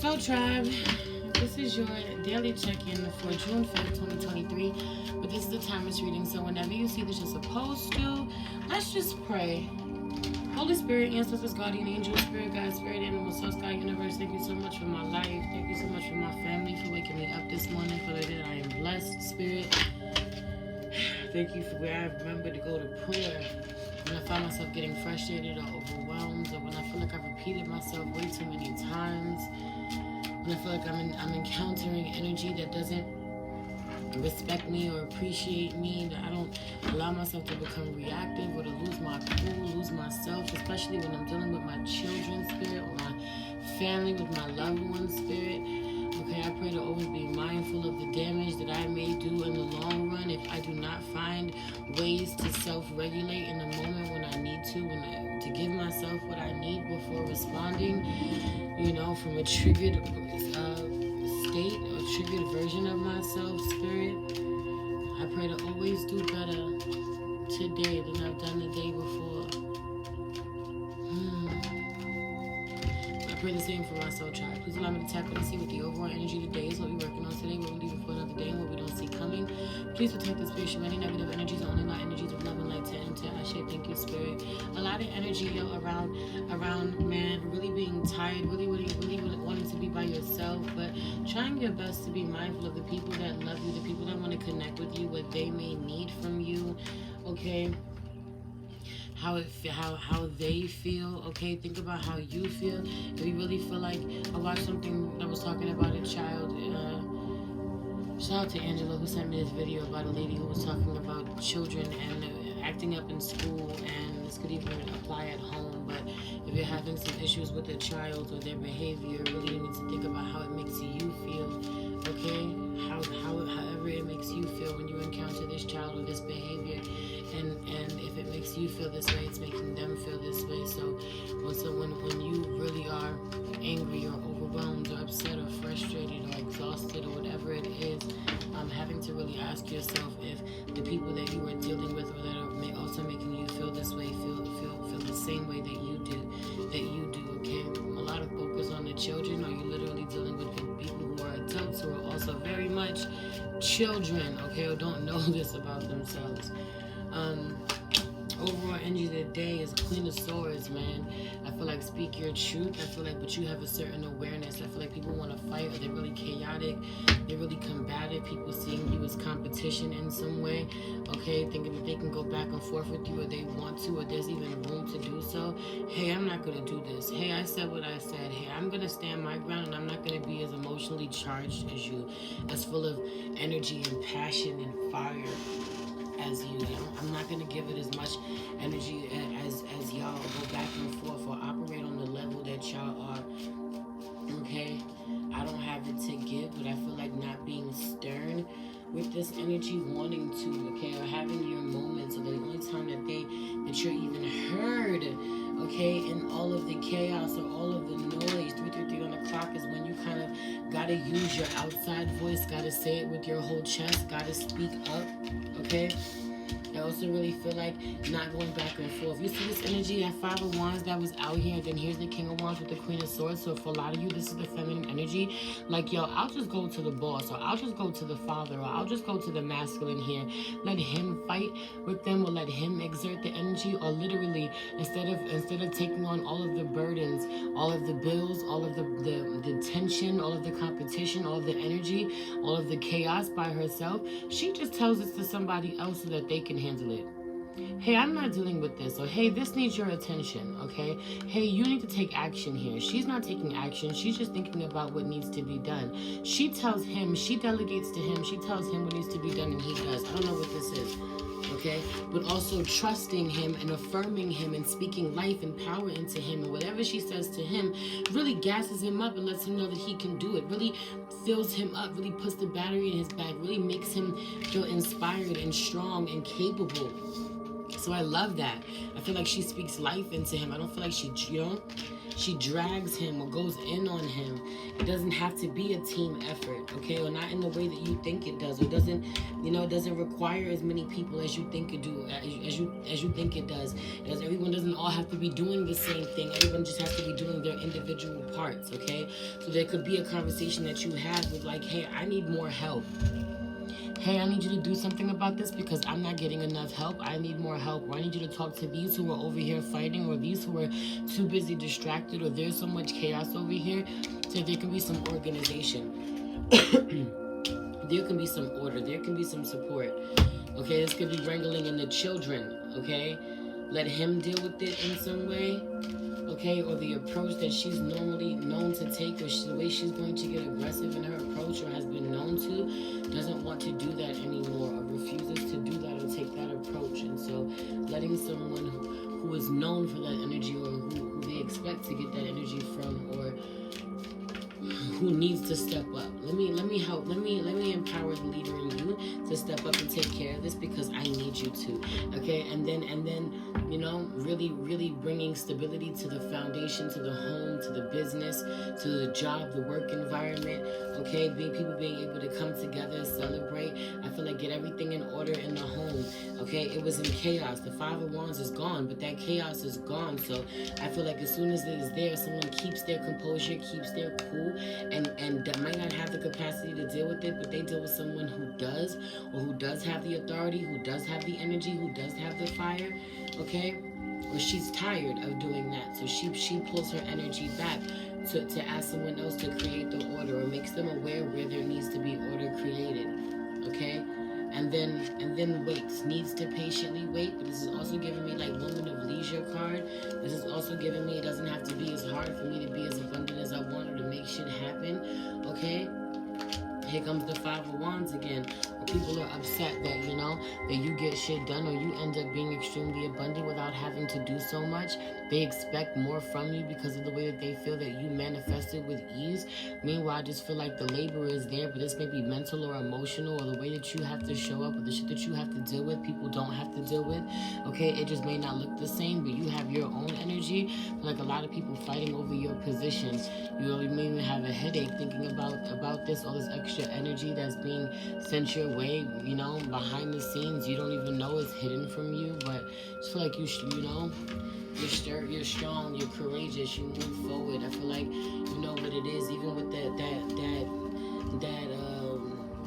So, tribe, this is your daily check-in for June 5th, 2023. But this is the timeless reading, so whenever you see this you're supposed to, let's just pray. Holy Spirit, ancestors, guardian angels, spirit guide, spirit animal, source God, universe, thank you so much for my life. Thank you so much for my family, for waking me up this morning, for that I am blessed, spirit. Thank you for where I remember to go to prayer when I find myself getting frustrated or overwhelmed, or when I feel like I've repeated myself way too many times, when I feel like I'm encountering energy that doesn't respect me or appreciate me, that I don't allow myself to become reactive or to lose my cool, lose myself, especially when I'm dealing with my children's spirit or my family, with my loved one's spirit. Okay, I pray to always be mindful of the damage that I may do in the long run if I do not find ways to self-regulate in the moment when I need to give myself what I need before responding, from a triggered state or triggered version of myself, spirit. I pray to always do better today than I've done the day before. I pray the same for my soul tribe. Please allow me to tap in and see what the overall energy today is, what we're working on today, what we're leaving for another day, and what we don't see coming. Please protect the spirit from any negative energies, only not energies of love and light to enter. I say thank you, spirit. A lot of energy around man, really being tired, really wanting to be by yourself, but trying your best to be mindful of the people that love you, the people that want to connect with you, what they may need from you, okay? How they feel, okay? Think about how you feel. If you really feel like, I watched something that was talking about a child, shout out to Angela who sent me this video about a lady who was talking about children and acting up in school, and this could even apply at home, but if you're having some issues with a child or their behavior, really you need to think about how it makes you feel, okay? However it makes you feel when you encounter this child or this behavior, and if it makes you feel this way, it's making them feel this way. So when you really are angry or overwhelmed or upset or frustrated or exhausted or whatever it is, having to really ask yourself if the people that you are dealing with or that are also making you feel this way feel the same way that you do, okay? A lot of focus on the children, or you literally dealing with people who are adults who are also very much children, okay, or don't know this about themselves. Overall energy of the day is Queen of Swords, man. I feel like speak your truth. I feel like, but you have a certain awareness. I feel like people want to fight, or they're really chaotic, they're really combative. People seeing you as competition in some way, okay? Thinking that they can go back and forth with you, or they want to, or there's even room to do so. Hey, I'm not going to do this. Hey, I said what I said. Hey, I'm going to stand my ground, and I'm not going to be as emotionally charged as you, as full of energy and passion and fire as you. I'm not going to give it as much energy as y'all go back and forth or operate on the level that y'all are, okay? I don't have it to give, but I feel like not being stern with this energy, wanting to, okay, or having your moments, or the only time that you're even heard, okay, in all of the chaos or all of the noise. 333 on the clock is when you kind of gotta use your outside voice, gotta say it with your whole chest, gotta speak up, okay? I also really feel like not going back and forth. You see this energy at 5 of Wands that was out here, and then here's the King of Wands with the Queen of Swords. So for a lot of you, this is the feminine energy. Like, yo, I'll just go to the boss, or I'll just go to the father, or I'll just go to the masculine here. Let him fight with them, or let him exert the energy, or literally, instead of taking on all of the burdens, all of the bills, all of the tension, all of the competition, all of the energy, all of the chaos by herself, she just tells it to somebody else so that they can handle it. Hey, I'm not dealing with this. Or hey, this needs your attention, okay? Hey, you need to take action here. She's not taking action. She's just thinking about what needs to be done. She tells him, she delegates to him, she tells him what needs to be done, and he does. I don't know what this is, okay? But also trusting him and affirming him and speaking life and power into him. And whatever she says to him really gasses him up and lets him know that he can do it. Really fills him up, really puts the battery in his back, really makes him feel inspired and strong and capable. So I love that. I feel like she speaks life into him. I don't feel like she, she drags him or goes in on him. It doesn't have to be a team effort, okay? Or not in the way that you think it does. It doesn't, it doesn't require as many people as you think it do, as you think it does. Because everyone doesn't all have to be doing the same thing. Everyone just has to be doing their individual parts, okay? So there could be a conversation that you have with like, hey, I need more help. Hey, I need you to do something about this because I'm not getting enough help. I need more help. Or I need you to talk to these who are over here fighting, or these who are too busy distracted, or there's so much chaos over here. So there can be some organization. There can be some order. There can be some support. Okay, this could be wrangling in the children. Okay, let him deal with it in some way. Okay, or the approach that she's normally known to take, or the way she's going to get aggressive in her approach, or has been known to, doesn't want to do that anymore, or refuses to do that or take that approach. And so letting someone who is known for that energy, or who they expect to get that energy from, or who needs to step up. Let me help. Let me empower the leader in you to step up and take care of this because I need you to. Okay, and then really bringing stability to the foundation, to the home, to the business, to the job, the work environment. Okay, people being able to come together, celebrate. I feel like get everything in order in the home. Okay, it was in chaos. The Five of Wands is gone, but that chaos is gone. So I feel like as soon as it is there, someone keeps their composure, keeps their cool, and that might not have the capacity to deal with it, but they deal with someone who does, or who does have the authority, who does have the energy, who does have the fire. Okay, or she's tired of doing that, so she pulls her energy back to ask someone else to create the order, or makes them aware where there needs to be order created. Okay, and then waits, needs to patiently wait. But this is also giving me like Woman of Leisure card. This is also giving me it doesn't have to be as hard for me to be as abundant as I want, or to make shit happen. Okay, here comes the Five of Wands again. People are upset that, that you get shit done, or you end up being extremely abundant without having to do so much. They expect more from you because of the way that they feel that you manifested with ease. Meanwhile, I just feel like the labor is there, but this may be mental or emotional, or the way that you have to show up, or the shit that you have to deal with, people don't have to deal with. Okay, it just may not look the same, but you have your own energy. Like a lot of people fighting over your position. You may even have a headache thinking about this, all this extra energy that's being sent your way, behind the scenes. You don't even know it's hidden from you, but I just feel like you're strong, you're courageous, you move forward. I feel like you know what it is, even with that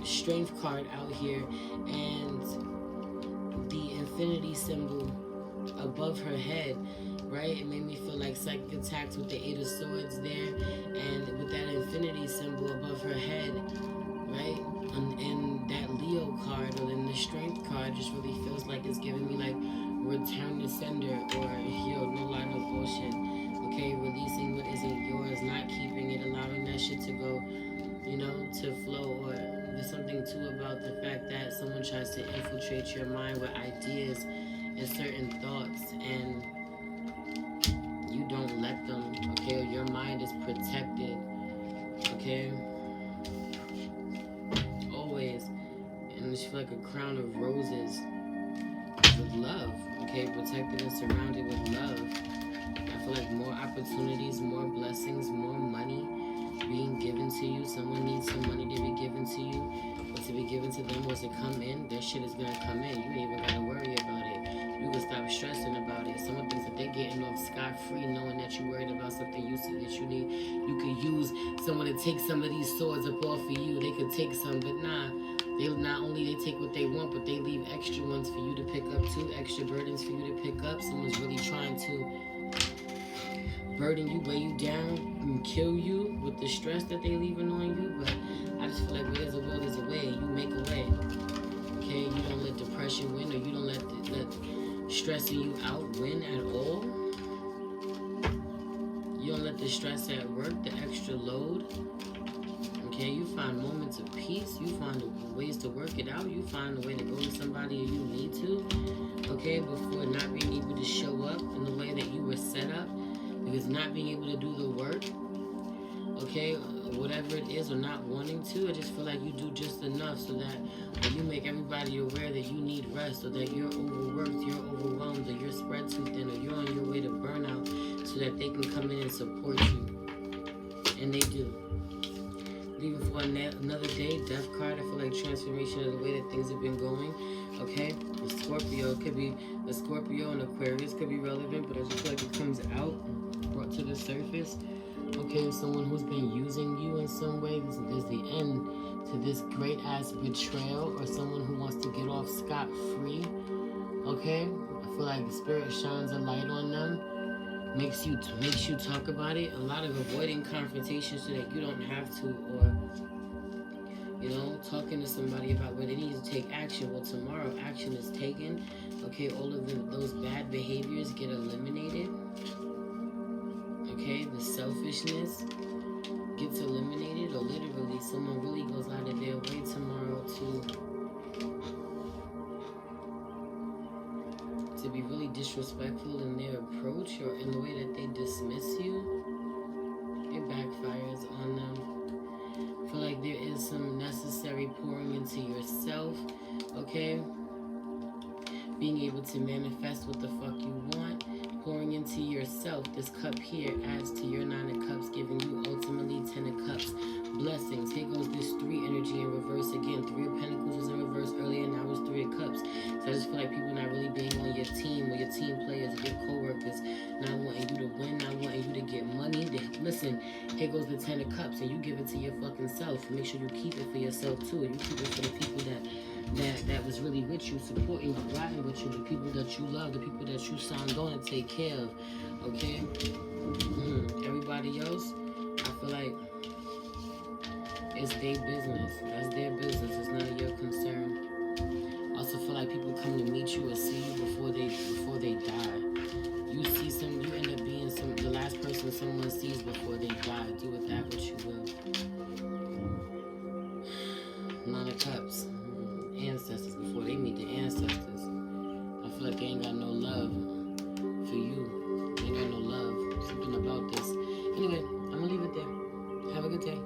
strength card out here, and the infinity symbol above her head, right? It made me feel like psychic attacks with the Eight of Swords there, and with that infinity symbol above her head, right? And that Leo card, or then the strength card, just really feels like it's giving me like return to sender, or no lie, no bullshit. Okay, releasing what isn't yours, not keeping it, allowing that shit to go, to flow. Or there's something too about the fact that someone tries to infiltrate your mind with ideas and certain thoughts, and you don't let them. Okay, or your mind is protected. Okay, always. And it's like a crown of roses with love. Okay, protected and surrounded with love. I feel like more opportunities, more blessings, more money being given to you. Someone needs some money to be given to you, or to be given to them, or to come in. That shit is gonna come in. You ain't even gotta worry about it. You can stop stressing about it. Some of the things that they're getting off scot-free, knowing that you're worried about something you see that you need. You could use someone to take some of these swords up off of you. They could take some, but nah. They not only they take what they want, but they leave extra ones for you to pick up too, extra burdens for you to pick up. Someone's really trying to burden you, weigh you down, and kill you with the stress that they leaving on you. But I just feel like where there's a will, there's a way. You make a way. Okay, you don't let depression win, or you don't let stressing you out win at all. You don't let the stress at work, the extra load. Okay, you find moments of peace. You find ways to work it out. You find a way to go to somebody if you need to. Okay, before not being able to show up in the way that you were set up, because not being able to do the work. Okay, whatever it is, or not wanting to. I just feel like you do just enough so that you make everybody aware that you need rest, or that you're overworked, you're overwhelmed, or you're spread too thin, or you're on your way to burnout. So so that they can come in and support you. And they do. Leaving for another day, death card. I feel like transformation of the way that things have been going. Okay, the Scorpio, it could be the Scorpio and Aquarius could be relevant, but I just feel like it comes out, brought to the surface. Okay, someone who's been using you in some way. This is the end to this great ass betrayal, or someone who wants to get off scot-free. Okay, I feel like the spirit shines a light on them, makes you talk about it. A lot of avoiding confrontation so that you don't have to, or talking to somebody about where they need to take action. Well, tomorrow action is taken. Okay, all of those bad behaviors get eliminated. Okay, the selfishness gets eliminated, or literally someone really goes out of their way tomorrow to be really disrespectful in their approach or in the way that they dismiss you. It backfires on them. I feel like there is some necessary pouring into yourself, okay? Being able to manifest what the fuck you want, pouring into yourself. This cup here adds to your 9 of Cups, giving you ultimately 10 of Cups. Blessings. Here goes this 3 energy in reverse again. 3 of Pentacles was in reverse earlier, and now it's 3 of Cups. So I just feel like people not really being on your team, or your team players, your co-workers, not wanting you to win, not wanting you to get money. Listen, here goes the 10 of Cups, and you give it to your fucking self. Make sure you keep it for yourself too, and you keep it for the people that was really with you, supporting you, riding with you, the people that you love, the people that you signed on to take care of. Okay? Everybody else, I feel like it's their business. That's their business. It's none of your concern. I also feel like people come to meet you or see you before they die. You see you end up being the last person someone sees before they die. Do with that what you will. 9 of Cups. Ancestors, before they meet the ancestors. I feel like they ain't got no love for you. They ain't got no love. Something about this. Anyway, I'm gonna leave it there. Have a good day.